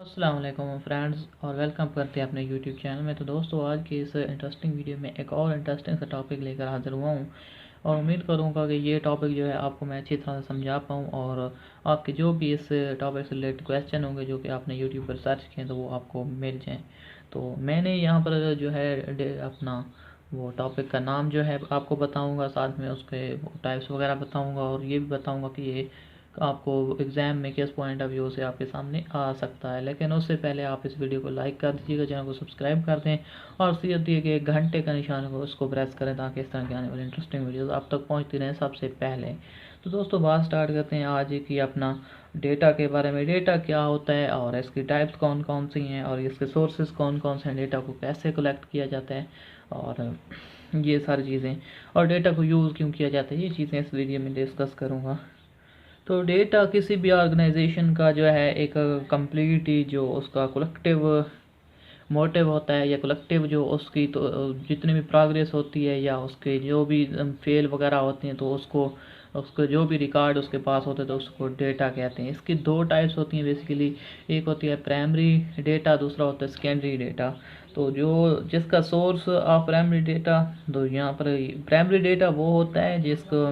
अस्सलाम वालेकुम फ्रेंड्स और वेलकम करते हैं अपने यूट्यूब चैनल में। तो दोस्तों, आज की इस इंटरेस्टिंग वीडियो में एक और इंटरेस्टिंग सा टॉपिक लेकर हाजिर हुआ हूँ और उम्मीद करूँगा कि ये टॉपिक जो है आपको मैं अच्छी तरह से समझा पाऊँ और आपके जो भी इस टॉपिक से रिलेटेड क्वेश्चन होंगे जो कि आपने यूट्यूब पर सर्च किए तो वो आपको मिल जाएँ। तो मैंने यहाँ पर जो है अपना वो टॉपिक का नाम जो है आपको बताऊँगा, साथ में उसके टाइप्स वगैरह बताऊँगा और ये भी बताऊँगा कि ये आपको एग्ज़ाम में किस पॉइंट ऑफ व्यू से आपके सामने आ सकता है। लेकिन उससे पहले आप इस वीडियो को लाइक कर दीजिएगा, चैनल को सब्सक्राइब कर दें और सीधे दिए गए घंटे का निशान को उसको प्रेस करें ताकि इस तरह की आने वाली इंटरेस्टिंग वीडियोस आप तक पहुंचती रहें सबसे पहले। तो दोस्तों, बात स्टार्ट करते हैं आज की अपना डेटा के बारे में। डेटा क्या होता है और इसकी टाइप्स कौन कौन सी हैं और इसके सोर्सेज कौन कौन से हैं, डेटा को कैसे कलेक्ट किया जाता है और ये सारी चीज़ें, और डेटा को यूज़ क्यों किया जाता है, ये चीज़ें इस वीडियो में डिस्कस करूँगा। तो डेटा किसी भी ऑर्गेनाइजेशन का जो है एक कंप्लीट ही जो उसका कलेक्टिव मोटिव होता है या कलेक्टिव जो उसकी तो जितनी भी प्रोग्रेस होती है या उसके जो भी फेल वगैरह होते हैं तो उसको उसके जो भी रिकॉर्ड उसके पास होते हैं तो उसको डेटा कहते हैं। इसकी दो टाइप्स होती हैं बेसिकली, एक होती है प्राइमरी डेटा, दूसरा होता है सेकेंडरी डेटा। तो जो जिसका सोर्स ऑफ प्राइमरी डेटा, तो यहाँ पर प्राइमरी डेटा वो होता है जिसको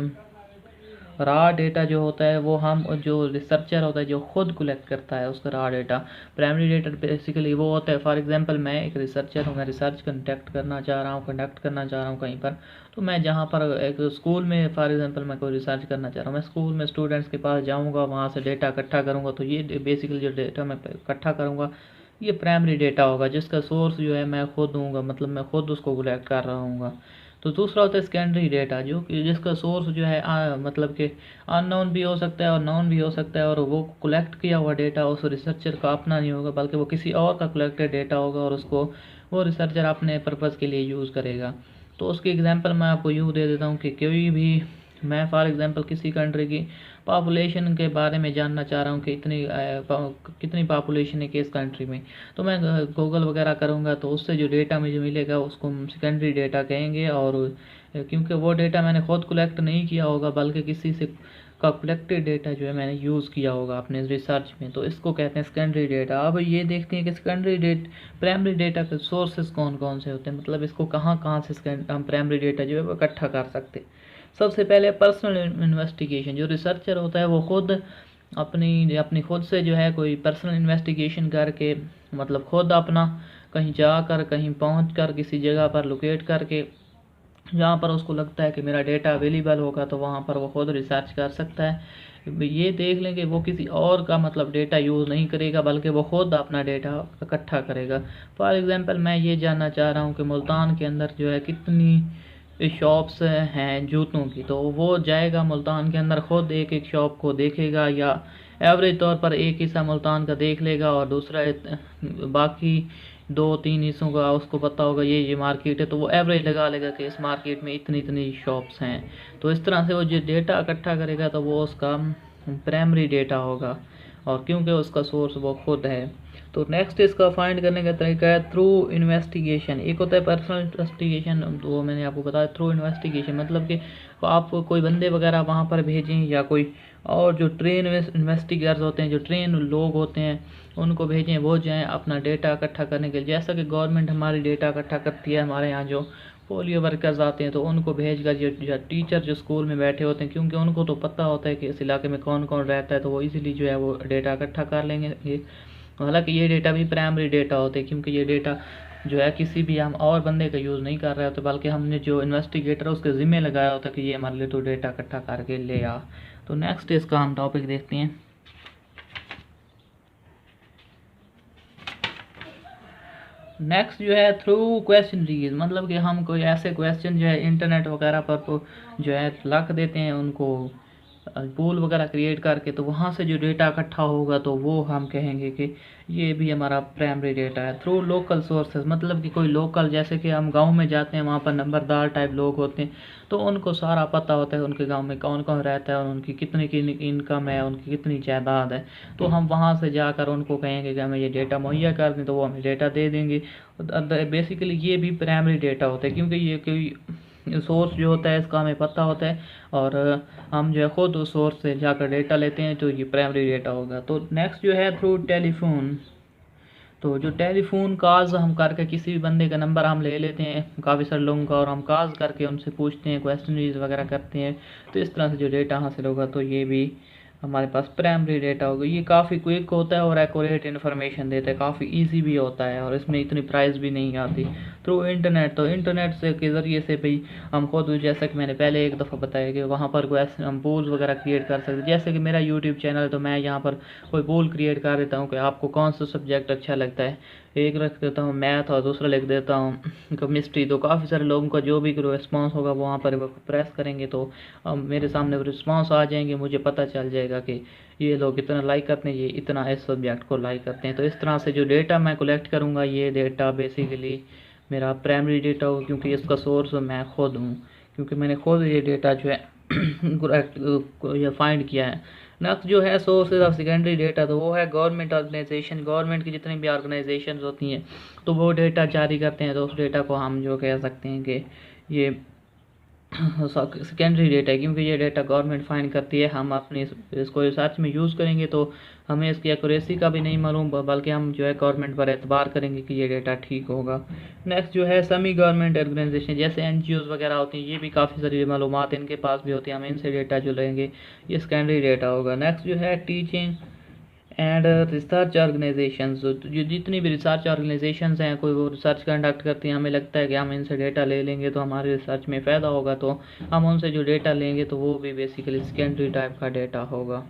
रॉ डेटा जो होता है वो हम जो रिसर्चर होता है जो खुद कलेक्ट करता है उसका raw data. Primary data basically वो होता है, फॉर एग्जांपल मैं एक रिसर्चर हूँ, मैं रिसर्च कंडक्ट करना चाह रहा हूँ कहीं पर। तो मैं जहाँ पर एक स्कूल में फॉर एग्जांपल मैं कोई रिसर्च करना चाह रहा हूँ, मैं स्कूल में स्टूडेंट्स के पास जाऊँगा, वहाँ से डेटा इकट्ठा करूँगा। तो ये बेसिकली जो डेटा मैं इकट्ठा करूँगा ये प्राइमरी डेटा होगा जिसका सोर्स जो है मैं खुद दूँगा, मतलब मैं खुद उसको कलेक्ट कर रहा हूँ। तो दूसरा होता है सेकेंडरी डेटा जो कि जिसका सोर्स जो है मतलब कि अननोन भी हो सकता है और नोन भी हो सकता है, और वो कलेक्ट किया हुआ डेटा उस रिसर्चर का अपना नहीं होगा बल्कि वो किसी और का कलेक्टेड डेटा होगा और उसको वो रिसर्चर अपने पर्पज़ के लिए यूज़ करेगा। तो उसकी एग्जांपल मैं आपको यूँ दे देता हूँ कि कोई भी मैं फॉर एग्जांपल किसी कंट्री की पॉपुलेशन के बारे में जानना चाह रहा हूँ कि कितनी पॉपुलेशन है कि इस कंट्री में, तो मैं गूगल वगैरह करूँगा तो उससे जो डेटा मुझे मिलेगा उसको हम सेकेंडरी डेटा कहेंगे। और क्योंकि वो डेटा मैंने खुद कलेक्ट नहीं किया होगा बल्कि किसी से का कलेक्टेड डेटा जो है मैंने यूज़ किया होगा अपने रिसर्च में, तो इसको कहते हैं सेकेंडरी डेटा। अब ये देखते हैं कि प्राइमरी डेटा के सोर्सेज कौन कौन से होते हैं, मतलब इसको कहाँ कहाँ से हम प्राइमरी डेटा जो है वो इकट्ठा कर सकते हैं। सबसे पहले पर्सनल इन्वेस्टिगेशन, जो रिसर्चर होता है वो खुद अपनी अपनी खुद से जो है कोई पर्सनल इन्वेस्टिगेशन करके, मतलब खुद अपना कहीं जाकर कहीं पहुंच कर किसी जगह पर लोकेट करके जहाँ पर उसको लगता है कि मेरा डेटा अवेलेबल होगा तो वहाँ पर वो खुद रिसर्च कर सकता है। ये देख लें कि वो किसी और का मतलब डेटा यूज़ नहीं करेगा बल्कि वो खुद अपना डेटा इकट्ठा करेगा। फॉर एग्जांपल मैं ये जानना चाह रहा हूँ कि मुल्तान के अंदर जो है कितनी शॉप्स हैं जूतों की, तो वो जाएगा मुल्तान के अंदर खुद एक एक शॉप को देखेगा या एवरेज तौर पर एक हिस्सा मुल्तान का देख लेगा और दूसरा बाकी दो तीन हिस्सों का उसको पता होगा ये मार्केट है, तो वो एवरेज लगा लेगा कि इस मार्केट में इतनी इतनी शॉप्स हैं। तो इस तरह से वो जो डेटा इकट्ठा करेगा तो वो उसका प्राइमरी डेटा होगा, और क्योंकि उसका सोर्स वो खुद है। तो नेक्स्ट इसका फाइंड करने का तरीका है थ्रू इन्वेस्टिगेशन। एक होता है पर्सनल इन्वेस्टिगेशन, तो वो मैंने आपको बताया थ्रू इन्वेस्टिगेशन, मतलब कि आप कोई बंदे वगैरह वहाँ पर भेजें या कोई और जो ट्रेन इन्वेस्टिगेटर्स होते हैं, जो ट्रेन लोग होते हैं उनको भेजें, वो जाएँ अपना डेटा इकट्ठा करने के लिए। जैसा कि गवर्नमेंट हमारी डेटा इकट्ठा करती है, हमारे यहाँ जो पोलियो वर्कर्स आते हैं तो उनको भेज कर जो टीचर जो स्कूल में बैठे होते हैं, क्योंकि उनको तो पता होता है कि इस इलाके में कौन कौन रहता है, तो वो इजीली जो है वो डेटा इकट्ठा कर लेंगे। हालांकि ये डेटा भी प्राइमरी डेटा होते हैं क्योंकि ये डेटा जो है किसी भी हम और बंदे का यूज़ नहीं कर रहे होते बल्कि हमने जो इन्वेस्टिगेटर है उसके ज़िम्मे लगाया होता है कि ये हमारे लिए तो डेटा इकट्ठा करके ले आ। तो नेक्स्ट इसका हम टॉपिक देखते हैं। नेक्स्ट जो है थ्रू क्वेश्चनरीज, मतलब कि हम कोई ऐसे क्वेश्चन जो है इंटरनेट वगैरह पर जो है रख देते हैं उनको पूल वगैरह क्रिएट करके, तो वहाँ से जो डेटा इकट्ठा होगा तो वो हम कहेंगे कि ये भी हमारा प्राइमरी डेटा है। थ्रू लोकल सोर्सेज, मतलब कि कोई लोकल, जैसे कि हम गांव में जाते हैं वहाँ पर नंबरदार टाइप लोग होते हैं तो उनको सारा पता होता है उनके गांव में कौन कौन रहता है और उनकी कितनी की इनकम है, उनकी कितनी जायदाद है। तो हम वहाँ से जाकर उनको कहेंगे कि हमें ये डेटा मुहैया कर दें, तो वो हमें डेटा दे देंगे। बेसिकली ये भी प्राइमरी डेटा होता है क्योंकि ये कोई सोर्स जो होता है इसका हमें पता होता है और हम जो है खुद उस सोर्स से जाकर डेटा लेते हैं, तो ये प्राइमरी डेटा होगा। तो नेक्स्ट जो है थ्रू टेलीफोन, तो जो टेलीफोन कॉल्स हम करके किसी भी बंदे का नंबर हम ले लेते हैं काफ़ी सारे लोगों का, और हम कॉल्स करके उनसे पूछते हैं, क्वेश्चनरीज वगैरह करते हैं, तो इस तरह से जो डेटा हासिल होगा तो ये भी हमारे पास प्राइमरी डेटा होगा। ये काफ़ी क्विक होता है और एक्यूरेट इन्फॉर्मेशन देता है, काफ़ी इजी भी होता है, और इसमें इतनी प्राइस भी नहीं आती। थ्रू इंटरनेट, तो इंटरनेट से के ज़रिए से भाई हम खुद, जैसा कि मैंने पहले एक दफ़ा बताया कि वहाँ पर कोई हम पोल वगैरह क्रिएट कर सकते हैं। जैसे कि मेरा यूट्यूब चैनल है तो मैं यहाँ पर कोई पोल क्रिएट कर देता हूँ कि आपको कौन सा सब्जेक्ट अच्छा लगता है, एक रख देता हूँ मैथ और दूसरा लिख देता हूँ केमिस्ट्री। तो काफ़ी सारे लोगों का जो भी रिस्पॉन्स होगा वहाँ पर प्रेस करेंगे तो मेरे सामने वो रिस्पॉन्स आ जाएंगे, मुझे पता चल जाएगा कि ये लोग इतना लाइक करते हैं, ये इतना इस सब्जेक्ट को लाइक करते हैं। तो इस तरह से जो डेटा मैं कलेक्ट करूँगा, ये डेटा बेसिकली मेरा प्राइमरी डेटा होगा, क्योंकि इसका सोर्स मैं खुद हूँ, क्योंकि मैंने खुद ये डेटा जो है ये फाइंड किया है। नेक्स्ट जो है सोर्सेज ऑफ सेकेंडरी डेटा, तो वो है गवर्नमेंट ऑर्गेनाइजेशन, गवर्नमेंट की जितनी भी ऑर्गेनाइजेशन होती हैं तो वो डेटा जारी करते हैं, तो उस डेटा को हम जो कह सकते हैं कि ये सेकेंडरी डेटा है, क्योंकि ये डेटा गवर्नमेंट फाइंड करती है। हम अपने इसको रिसर्च में यूज़ करेंगे तो हमें इसकी एक्यूरेसी का भी नहीं मालूम, बल्कि हम जो है गवर्नमेंट पर एतबार करेंगे कि ये डेटा ठीक होगा। नेक्स्ट जो है सेमी गवर्नमेंट ऑर्गेनाइजेशन, जैसे NGOs वगैरह होती हैं, ये भी काफ़ी सारी मालूमात इनके पास भी होती है, हम इनसे डेटा जो लेंगे ये सेकेंडरी डेटा होगा। नेक्स्ट जो है टीचिंग एंड रिसर्च ऑर्गेनाइजेशंस, जो जितनी भी रिसर्च ऑर्गेनाइजेशंस हैं, कोई वो रिसर्च कंडक्ट करती हैं, हमें लगता है कि हम इनसे डेटा ले लेंगे तो हमारे रिसर्च में फ़ायदा होगा, तो हम उनसे जो डेटा लेंगे तो वो भी बेसिकली सेकेंडरी टाइप का डेटा होगा।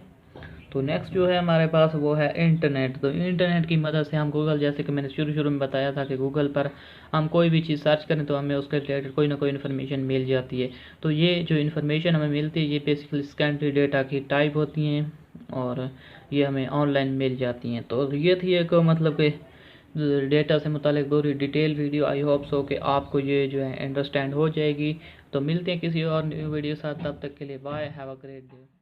तो नेक्स्ट जो है हमारे पास वो है इंटरनेट। तो इंटरनेट की मदद से हम गूगल, जैसे कि मैंने शुरू में बताया था कि गूगल पर हम कोई भी चीज़ सर्च करें तो हमें उसके रिलेटेड कोई ना कोई इन्फॉर्मेशन मिल जाती है। तो ये जो इन्फॉर्मेशन हमें मिलती है ये बेसिकली सेकेंडरी डेटा की टाइप होती हैं, और ये हमें ऑनलाइन मिल जाती हैं। तो ये थी एक मतलब कि डेटा से मुतालिक पूरी detail video. I hope so कि आपको ये जो है अंडरस्टैंड हो जाएगी। तो मिलते हैं किसी और न्यू वीडियो साथ, तब तक के लिए bye, have a great day.